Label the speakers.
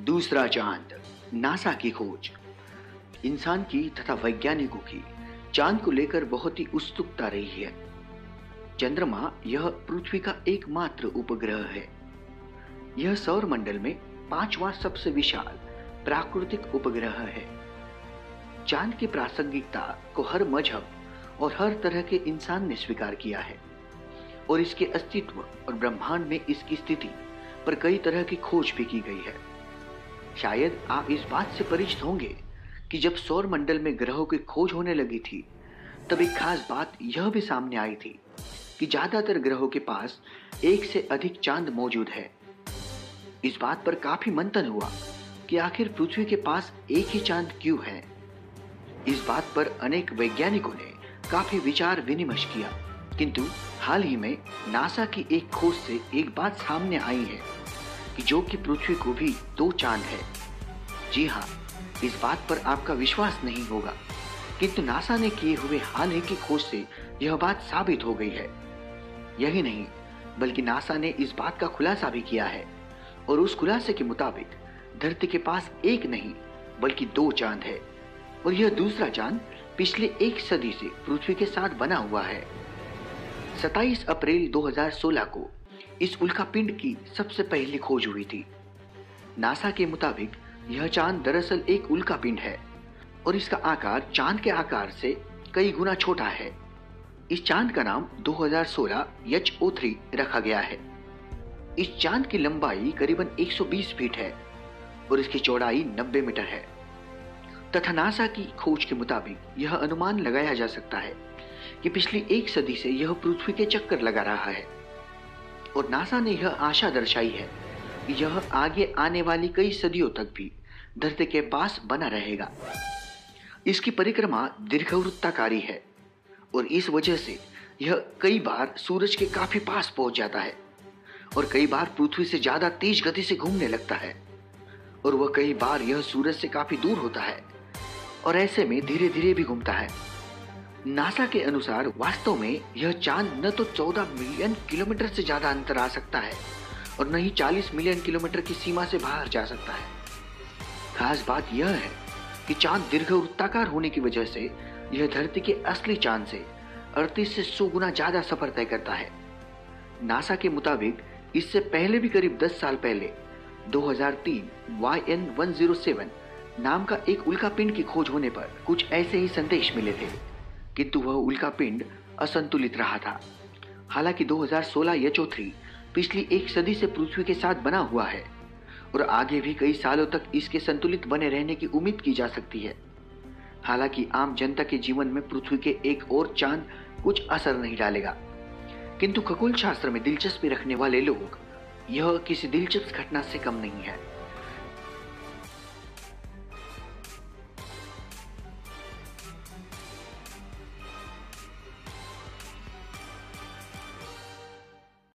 Speaker 1: दूसरा चांद, नासा की खोज। इंसान की तथा वैज्ञानिकों की चांद को लेकर बहुत ही उत्सुकता रही है। चंद्रमा यह पृथ्वी का एकमात्र उपग्रह है। यह सौर मंडल में पांचवा सबसे विशाल प्राकृतिक उपग्रह है। चांद की प्रासंगिकता को हर मजहब और हर तरह के इंसान ने स्वीकार किया है और इसके अस्तित्व और ब्रह्मांड में इसकी स्थिति पर कई तरह की खोज भी की गई है। शायद आप इस बात से परिचित होंगे कि जब सौर मंडल में ग्रहों की खोज होने लगी थी तब एक खास बात यह भी सामने आई थी कि ज्यादातर ग्रहों के पास एक से अधिक चांद मौजूद है। इस बात पर काफी मंथन हुआ कि आखिर पृथ्वी के पास एक ही चांद क्यों है। इस बात पर अनेक वैज्ञानिकों ने काफी विचार विनिमय किया, किंतु हाल ही में नासा की एक खोज से एक बात सामने आई है कि जो कि पृथ्वी को भी दो चांद है। जी हाँ, इस बात पर आपका विश्वास नहीं होगा, किंतु नासा ने किए हुए हाल ही की खोज से यह बात साबित हो गई है। यही नहीं बल्कि नासा ने इस बात का खुलासा भी किया है और उस खुलासे के मुताबिक धरती के पास एक नहीं बल्कि दो चांद है और यह दूसरा चांद पिछले एक सदी से पृथ्वी के साथ बना हुआ है। 27 अप्रैल 2016 को इस उल्कापिंड की सबसे पहली खोज हुई थी। नासा के मुताबिक यह चांद दरअसल एक उल्कापिंड है और इसका आकार चांद के आकार से कई गुना छोटा है। इस चांद का नाम 2016 HO3 रखा गया है। इस चांद की लंबाई करीबन 120 फीट है और इसकी चौड़ाई 90 मीटर है तथा नासा की खोज के मुताबिक यह अनुमान लगाया जा सकता है कि पिछली एक सदी से यह पृथ्वी के चक्कर लगा रहा है और नासा ने यह आशा दर्शाई है कि यह आगे आने वाली कई सदियों तक भी धरती के पास बना रहेगा। इसकी परिक्रमा दीर्घवृत्ताकारी है और इस वजह से यह कई बार सूरज के काफी पास पहुंच जाता है और कई बार पृथ्वी से ज्यादा तेज गति से घूमने लगता है और वह कई बार यह सूरज से काफी दूर होता है और ऐसे में धीरे धीरे भी घूमता है। नासा के अनुसार वास्तव में यह चांद न तो 14 मिलियन किलोमीटर से ज्यादा अंतर आ सकता है और न ही 40 मिलियन किलोमीटर की सीमा से बाहर जा सकता है। खास बात यह है कि चांद दीर्घवृत्ताकार होने की वजह से यह धरती के असली चांद से 38 से 100 गुना ज्यादा सफर तय करता है। नासा के मुताबिक इससे पहले भी करीब 10 साल पहले 2003 YN-107 नाम का एक उल्कापिंड की खोज होने पर कुछ ऐसे ही संदेश मिले थे, किंतु वह उल्कापिंड असंतुलित रहा था। हालांकि 2016 HO3 पिछली एक सदी से पृथ्वी के साथ बना हुआ है और आगे भी कई सालों तक इसके संतुलित बने रहने की उम्मीद की जा सकती है। हालांकि आम जनता के जीवन में पृथ्वी के एक और चांद कुछ असर नहीं डालेगा, किंतु खगोल शास्त्र में दिलचस्पी रखने वाले लोग यह किसी दिलचस्प घटना से कम नहीं है।